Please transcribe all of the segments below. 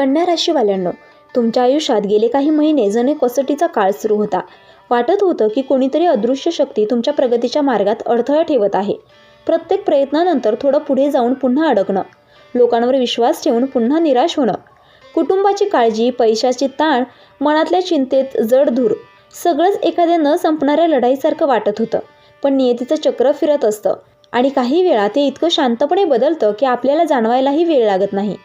कन्या राशीवाल्यांनो, तुमच्या आयुष्यात गेले काही महिने जणू कसोटीचा काळ सुरू होता. वाटत होतं की कोणीतरी अदृश्य शक्ती तुमच्या प्रगतीच्या मार्गात अडथळा ठेवत आहे. प्रत्येक प्रयत्नानंतर थोडं पुढे जाऊन पुन्हा अडकणं, लोकांवर विश्वास ठेवून पुन्हा निराश होणं, कुटुंबाची काळजी, पैशाची ताण, मनातल्या चिंतेत जडधूर, सगळंच एखाद्या न संपणाऱ्या लढाईसारखं वाटत होतं. पण नियतीचं चक्र फिरत असतं आणि काही वेळा ते इतकं शांतपणे बदलतं की आपल्याला जाणवायलाही वेळ लागत नाही.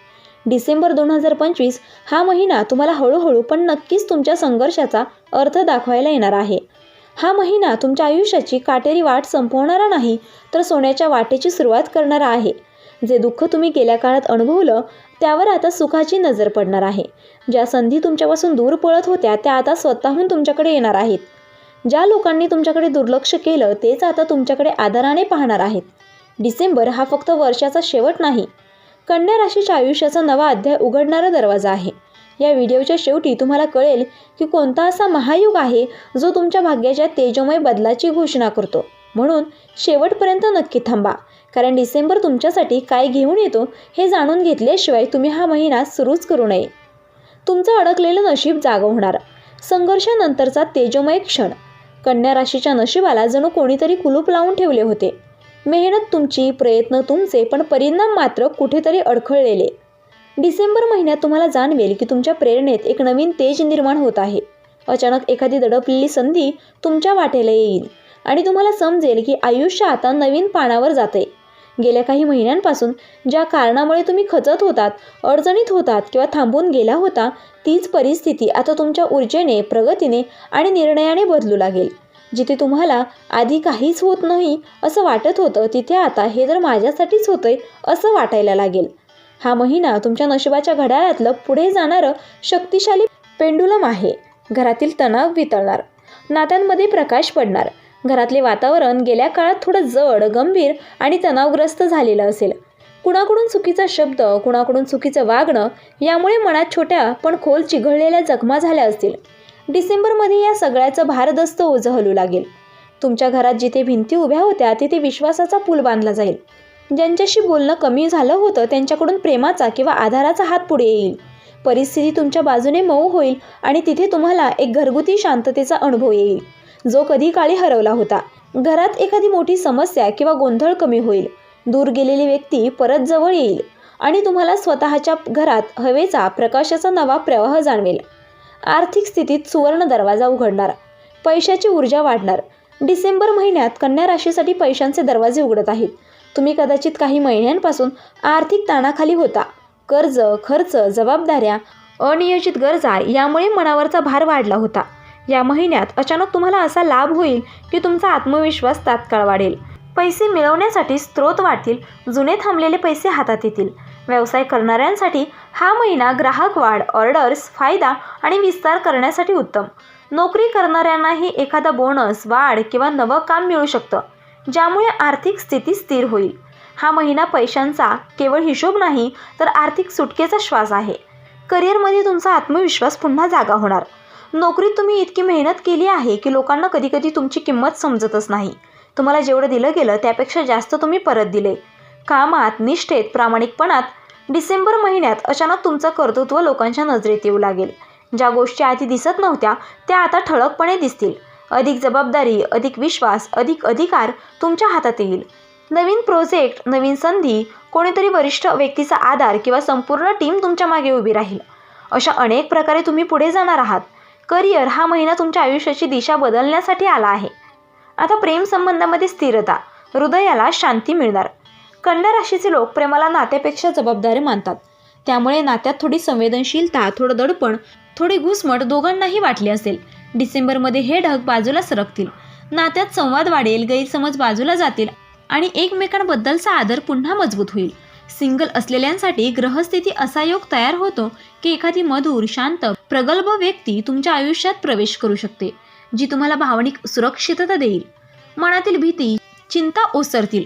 डिसेंबर 2025 हा महिना तुम्हाला हळूहळू पण नक्कीच तुमच्या संघर्षाचा अर्थ दाखवायला येणार आहे. हा महिना तुमच्या आयुष्याची काटेरी वाट संपवणारा नाही, तर सोन्याच्या वाटेची सुरुवात करणारा आहे. जे दुःख तुम्ही गेल्या काळात अनुभवलं त्यावर आता सुखाची नजर पडणार आहे. ज्या संधी तुमच्यापासून दूर पळत होत्या त्या आता स्वतःहून तुमच्याकडे येणार आहेत. ज्या लोकांनी तुमच्याकडे दुर्लक्ष केलं तेच आता तुमच्याकडे आदराने पाहणार आहेत. डिसेंबर हा फक्त वर्षाचा शेवट नाही, कन्या राशीच्या आयुष्याचा नवा अध्याय उघडणारा दरवाजा आहे. या व्हिडिओच्या शेवटी तुम्हाला कळेल की कोणता असा महायुग आहे जो तुमच्या भाग्याच्या तेजोमय बदलाची घोषणा करतो. म्हणून शेवटपर्यंत नक्की थांबा, कारण डिसेंबर तुमच्यासाठी काय घेऊन येतो हे जाणून घेतल्याशिवाय तुम्ही हा महिना सुरूच करू नये. तुमचं अडकलेलं नशीब जागं होणार. संघर्षानंतरचा तेजोमय क्षण. कन्या राशीच्या नशिबाला जणू कोणीतरी कुलूप लावून ठेवले होते. मेहनत तुमची, प्रयत्न तुमचे, पण परिणाम मात्र कुठेतरी अडखळलेले. डिसेंबर महिन्यात तुम्हाला जाणवेल की तुमच्या प्रेरणेत एक नवीन तेज निर्माण होत आहे. अचानक एखादी दडपलेली संधी तुमच्या वाटेला येईल आणि तुम्हाला समजेल की आयुष्य आता नवीन पानावर जाते. गेल्या काही महिन्यांपासून ज्या कारणामुळे तुम्ही खचत होतात, अडचणीत होतात किंवा थांबून गेला होता, तीच परिस्थिती आता तुमच्या ऊर्जेने, प्रगतीने आणि निर्णयाने बदलू लागेल. जिथे तुम्हाला आधी काहीच होत नाही असं वाटत होतं, तिथे आता हे तर माझ्यासाठीच होतंय असं वाटायला लागेल. हा महिना तुमच्या नशिबाच्या घड्याळातलं पुढे जाणारं शक्तिशाली पेंडुलम आहे. घरातील तणाव वितळणार, नात्यांमध्ये प्रकाश पडणार. घरातले वातावरण गेल्या काळात थोडं जड, गंभीर आणि तणावग्रस्त झालेलं असेल. कुणाकडून चुकीचा शब्द, कुणाकडून चुकीचं वागणं यामुळे मनात छोट्या पण खोल चिघळलेल्या जखमा झाल्या असतील. डिसेंबरमध्ये या सगळ्याचं भारदस्त ओझं हलू लागेल. तुमच्या घरात जिथे भिंती उभ्या होत्या तिथे विश्वासाचा पूल बांधला जाईल. ज्यांच्याशी बोलणं कमी झालं होतं त्यांच्याकडून प्रेमाचा किंवा आधाराचा हात पुढे येईल. परिस्थिती तुमच्या बाजूने मऊ होईल आणि तिथे तुम्हाला एक घरगुती शांततेचा अनुभव येईल जो कधी काळी हरवला होता. घरात एखादी मोठी समस्या किंवा गोंधळ कमी होईल. दूर गेलेली व्यक्ती परत जवळ येईल आणि तुम्हाला स्वतःच्या घरात हवेचा, प्रकाशाचा नवा प्रवाह जाणवेल. आर्थिक स्थितीत सुवर्ण दरवाजा उघडणार. पैशाची ऊर्जा वाढणार. डिसेंबर महिन्यात कन्या राशीसाठी पैशांचे दरवाजे उघडत आहेत. तुम्ही कदाचित काही महिन्यांपासून आर्थिक ताणाखाली होता. कर्ज, खर्च, जबाबदाऱ्या, अनियोजित गरजा यामुळे मनावरचा भार वाढला होता. या महिन्यात अचानक तुम्हाला असा लाभ होईल की तुमचा आत्मविश्वास तात्काळ वाढेल. पैसे मिळवण्यासाठी स्रोत वाढतील. जुने थांबलेले पैसे हातात येतील. व्यवसाय करणाऱ्यांसाठी हा महिना ग्राहक वाढ, ऑर्डर्स, फायदा आणि विस्तार करण्यासाठी उत्तम. नोकरी करणाऱ्यांनाही एखादा बोनस, वाढ किंवा नवं काम मिळू शकतं, ज्यामुळे आर्थिक स्थिती स्थिर होईल. हा महिना पैशांचा केवळ हिशोब नाही, तर आर्थिक सुटकेचा श्वास आहे. करिअरमध्ये तुमचा आत्मविश्वास पुन्हा जागा होणार. नोकरीत तुम्ही इतकी मेहनत केली आहे की लोकांना कधीकधी तुमची किंमत समजतच नाही. तुम्हाला जेवढं दिलं गेलं त्यापेक्षा जास्त तुम्ही परत दिले. कामात, निष्ठेत, प्रामाणिकपणात डिसेंबर महिन्यात अचानक तुमचं कर्तृत्व लोकांच्या नजरेत येऊ लागेल. ज्या गोष्टी आधी दिसत नव्हत्या त्या आता ठळकपणे दिसतील. अधिक जबाबदारी, अधिक विश्वास, अधिक अधिकार तुमच्या हातात येईल. नवीन प्रोजेक्ट, नवीन संधी, कोणीतरी वरिष्ठ व्यक्तीचा आधार किंवा संपूर्ण टीम तुमच्या मागे उभी राहील. अशा अनेक प्रकारे तुम्ही पुढे जाणार आहात. करिअर हा महिना तुमच्या आयुष्याची दिशा बदलण्यासाठी आला आहे. आता प्रेम संबंधामध्ये स्थिरता, हृदयाला शांती मिळणार. कन्या राशीचे लोक प्रेमाला नात्यापेक्षा जबाबदारी मानतात. त्यामुळे नात्यात थोडी संवेदनशीलता, थोडं दडपण, थोडी घुसमट दोघांनाही वाटली असेल. डिसेंबरमध्ये हे ढग बाजूला सरकतील. नात्यात संवाद वाढेल, गैरसमज बाजूला जातील आणि एकमेकांबद्दलचा आदर पुन्हा मजबूत होईल. सिंगल असलेल्यांसाठी ग्रहस्थिती असा योग तयार होतो की एखादी मधुर, शांत, प्रगल्भ व्यक्ती तुमच्या आयुष्यात प्रवेश करू शकते, जी तुम्हाला भावनिक सुरक्षितता देईल. मनातील भीती, चिंता ओसरतील.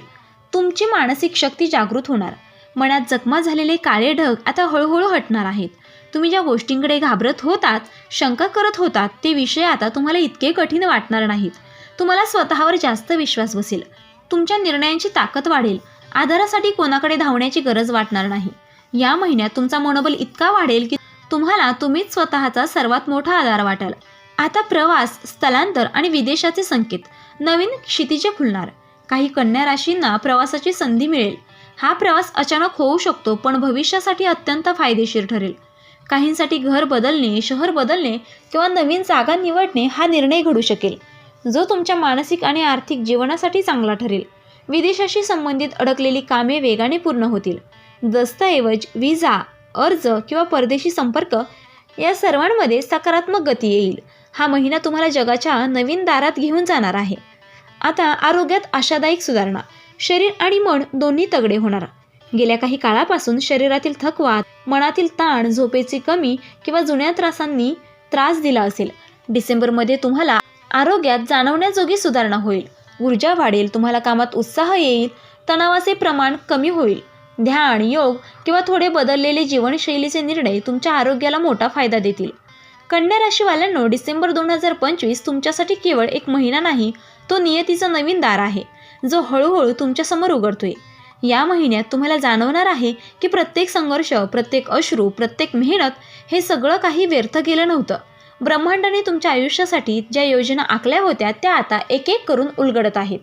तुमची मानसिक शक्ती जागृत होणार. मनात जखमा झालेले काळे ढग आता हळूहळू हटणार आहेत. तुम्ही ज्या गोष्टींकडे घाबरत होतात, शंका करत होतात, ते विषय आता तुम्हाला इतके कठीण वाटणार नाहीत. तुम्हाला स्वतःवर जास्त विश्वास बसेल. तुमच्या निर्णयांची ताकद वाढेल. आधारासाठी कोणाकडे धावण्याची गरज वाटणार नाही. या महिन्यात तुमचा मनोबल इतका वाढेल की तुम्हाला तुम्हीच स्वतःचा सर्वात मोठा आधार वाटाल. आता प्रवास, स्थलांतर आणि विदेशाचे संकेत. नवीन क्षितिजे खुलणार. काही कन्या राशींना प्रवासाची संधी मिळेल. हा प्रवास अचानक होऊ शकतो, पण भविष्यासाठी अत्यंत फायदेशीर ठरेल. काहींसाठी घर बदलणे, शहर बदलणे किंवा नवीन जागा निवडणे हा निर्णय घडू शकेल, जो तुमच्या मानसिक आणि आर्थिक जीवनासाठी चांगला ठरेल. विदेशाशी संबंधित अडकलेली कामे वेगाने पूर्ण होतील. दस्तऐवज, व्हिसा, अर्ज किंवा परदेशी संपर्क या सर्वांमध्ये सकारात्मक गती येईल. हा महिना तुम्हाला जगाच्या नवीन दारात घेऊन जाणार आहे. आता आरोग्यात आशादायक सुधारणा. शरीर आणि मन दोन्ही तगडे होणार. गेल्या काही काळापासून शरीरातील थकवा, मनातील ताण, झोपेची कमी किंवा जुन्या त्रासांनी त्रास दिला असेल. डिसेंबरमध्ये तुम्हाला आरोग्यात जाणवण्याजोगी सुधारणा होईल. ऊर्जा वाढेल, तुम्हाला कामात उत्साह येईल, तणावाचे प्रमाण कमी होईल. ध्यान, योग किंवा थोडे बदललेले जीवनशैलीचे निर्णय तुमच्या आरोग्याला मोठा फायदा देतील. कन्या राशीवाल्यांनो, डिसेंबर 2025 तुमच्यासाठी केवळ एक महिना नाही, तो नियतीचा नवीन दार आहे, जो हळूहळू तुमच्यासमोर उघडतोय. या महिन्यात तुम्हाला जाणवणार आहे की प्रत्येक संघर्ष, प्रत्येक अश्रू, प्रत्येक मेहनत हे सगळं काही व्यर्थ गेलं नव्हतं. ब्रह्मांडाने तुमच्या आयुष्यासाठी ज्या योजना आखल्या होत्या त्या आता एक एक करून उलगडत आहेत.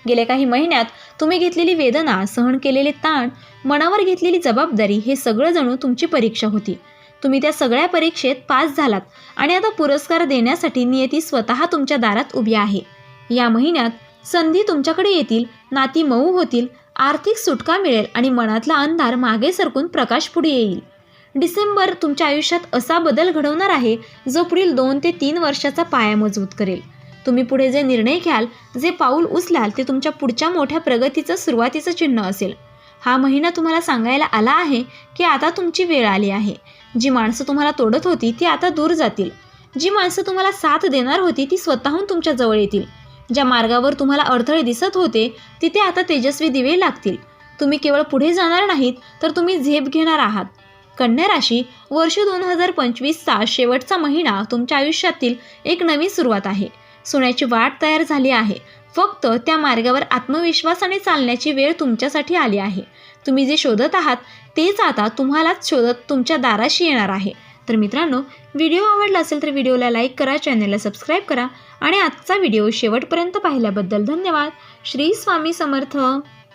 गेल्या काही महिन्यात तुम्ही घेतलेली वेदना, सहन केलेले ताण, मनावर घेतलेली जबाबदारी हे सगळं जणू तुमची परीक्षा होती. तुम्ही त्या सगळ्या परीक्षेत पास झालात आणि आता पुरस्कार देण्यासाठी नियती स्वतः तुमच्या दारात उभी आहे. या महिन्यात संधी तुमच्याकडे येतील, नाती मऊ होतील, आर्थिक सुटका मिळेल आणि मनातला अंधार मागे सरकून प्रकाश पुढे येईल. डिसेंबर तुमच्या आयुष्यात असा बदल घडवणार आहे जो पुढील 2 ते 3 वर्षाचा पाया मजबूत करेल. तुम्ही पुढे जे निर्णय घ्याल, जे पाऊल उचलाल ते तुमच्या पुढच्या मोठ्या प्रगतीचं सुरुवातीचं चिन्ह असेल. हा महिना तुम्हाला सांगायला आला आहे की आता तुमची वेळ आली आहे. जी माणसं तुम्हाला तोडत होती ती आता दूर जातील. जी माणसं तुम्हाला साथ देणार होती ती स्वतःहून तुमच्या जवळ येतील. ज्या मार्गावर तुम्हाला अडथळे दिसत होते तिथे आता तेजस्वी दिवे लागतील. तुम्ही केवळ पुढे जाणार नाहीत, तर तुम्ही झेप घेणार आहात. कन्या राशी, वर्ष 2025चा शेवटचा महिना तुमच्या आयुष्यातील एक नवी सुरुवात आहे. सोन्याची वाट तयार झाली आहे. फक्त त्या मार्गावर आत्मविश्वासाने चालण्याची वेळ तुमच्यासाठी आली आहे. तुम्ही जे शोधत आहात तेच आता तुम्हालाच शोधत तुमच्या दाराशी येणार आहे. तर मित्रांनो, व्हिडिओ आवडला असेल तर व्हिडिओला लाईक करा, चॅनलला सबस्क्राईब करा आणि आजचा व्हिडिओ शेवटपर्यंत पाहिल्याबद्दल धन्यवाद. श्री स्वामी समर्थ.